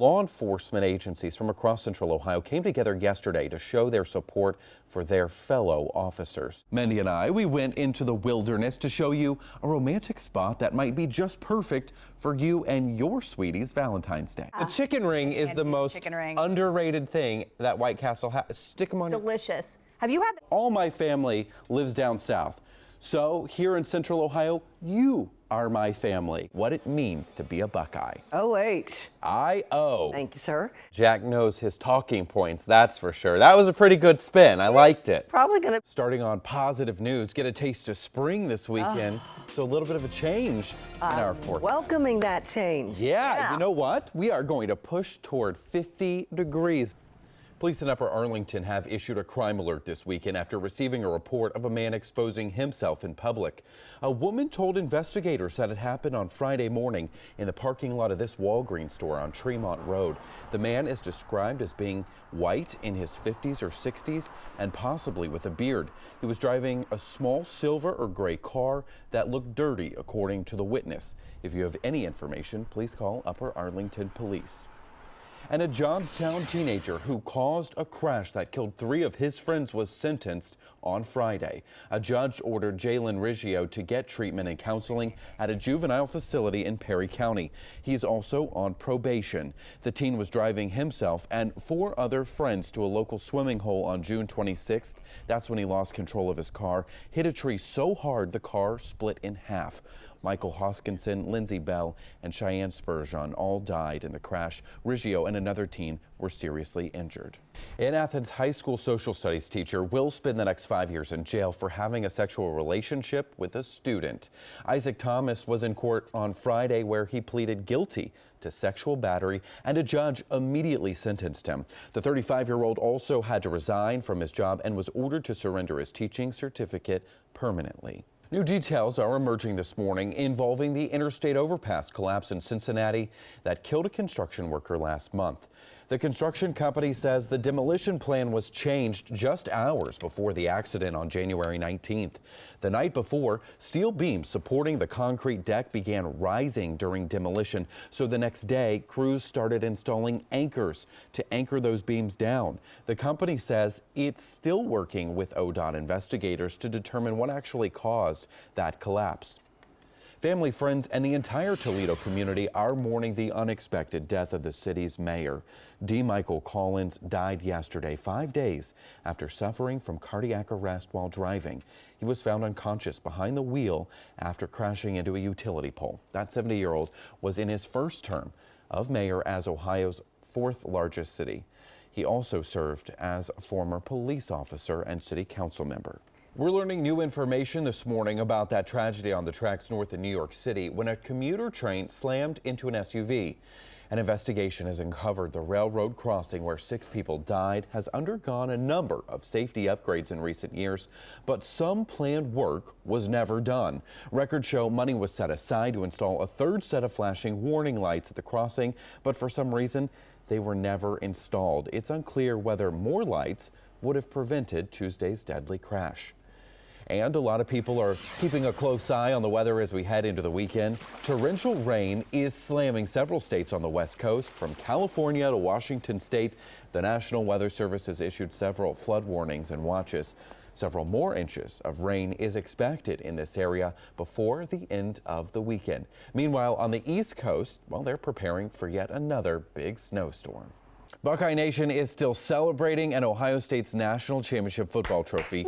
Law enforcement agencies from across Central Ohio came together yesterday to show their support for their fellow officers. Mindy and we went into the wilderness to show you a romantic spot that might be just perfect for you and your sweetie's Valentine's Day. The chicken ring is the most underrated thing that White Castle has. Stick them on. Delicious. Have you had? All my family lives down south. So here in Central Ohio, you are my family. What it means to be a Buckeye. O-H-I-O. Thank you, sir. Jack knows his talking points, that's for sure. That was a pretty good spin. I liked it. Probably gonna. Starting on positive news, get a taste of spring this weekend. So a little bit of a change in our forecast. Welcoming that change. Yeah, you know what? We are going to push toward 50 degrees. Police in Upper Arlington have issued a crime alert this weekend after receiving a report of a man exposing himself in public. A woman told investigators that it happened on Friday morning in the parking lot of this Walgreens store on Tremont Road. The man is described as being white, in his 50s or 60s, and possibly with a beard. He was driving a small silver or gray car that looked dirty, according to the witness. If you have any information, please call Upper Arlington Police. And a Johnstown teenager who caused a crash that killed 3 of his friends was sentenced on Friday. A judge ordered Jalen Riggio to get treatment and counseling at a juvenile facility in Perry County. He's also on probation. The teen was driving himself and 4 other friends to a local swimming hole on June 26th. That's when he lost control of his car, hit a tree so hard the car split in half. Michael Hoskinson, Lindsay Bell, and Cheyenne Spurgeon all died in the crash. Riggio and another teen were seriously injured. In Athens, high school social studies teacher will spend the next 5 years in jail for having a sexual relationship with a student. Isaac Thomas was in court on Friday where he pleaded guilty to sexual battery, and a judge immediately sentenced him. The 35-year-old also had to resign from his job and was ordered to surrender his teaching certificate permanently. New details are emerging this morning involving the interstate overpass collapse in Cincinnati that killed a construction worker last month. The construction company says the demolition plan was changed just hours before the accident on January 19th. The night before, steel beams supporting the concrete deck began rising during demolition. So the next day, crews started installing anchors to anchor those beams down. The company says it's still working with ODOT investigators to determine what actually caused that collapse. Family, friends, and the entire Toledo community are mourning the unexpected death of the city's mayor. D. Michael Collins died yesterday, 5 days after suffering from cardiac arrest while driving. He was found unconscious behind the wheel after crashing into a utility pole. That 70-year-old was in his first term of mayor as Ohio's 4th largest city. He also served as a former police officer and city council member. We're learning new information this morning about that tragedy on the tracks north of New York City when a commuter train slammed into an SUV. An investigation has uncovered the railroad crossing where 6 people died has undergone a number of safety upgrades in recent years, but some planned work was never done. Records show money was set aside to install a 3rd set of flashing warning lights at the crossing, but for some reason they were never installed. It's unclear whether more lights would have prevented Tuesday's deadly crash. And a lot of people are keeping a close eye on the weather as we head into the weekend. Torrential rain is slamming several states on the West Coast, from California to Washington State. The National Weather Service has issued several flood warnings and watches. Several more inches of rain is expected in this area before the end of the weekend. Meanwhile, on the East Coast, well, they're preparing for yet another big snowstorm. Buckeye Nation is still celebrating an Ohio State's national championship football trophy.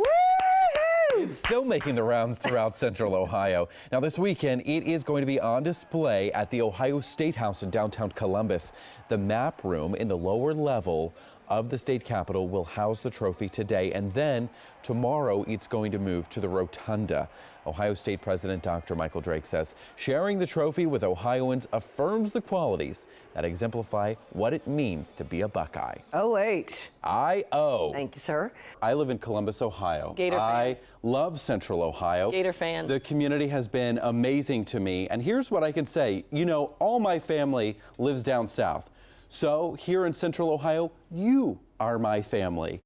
It's still making the rounds throughout Central Ohio. Now this weekend, it is going to be on display at the Ohio State House in downtown Columbus. The map room in the lower level of the state capitol will house the trophy today, and then tomorrow it's going to move to the rotunda. Ohio State President Dr. Michael Drake says sharing the trophy with Ohioans affirms the qualities that exemplify what it means to be a Buckeye. O-H-I-O. Thank you, sir. I live in Columbus, Ohio. Gator fan. I love Central Ohio. Gator fan. The community has been amazing to me, and here's what I can say. You know, all my family lives down south. So here in Central Ohio, you are my family.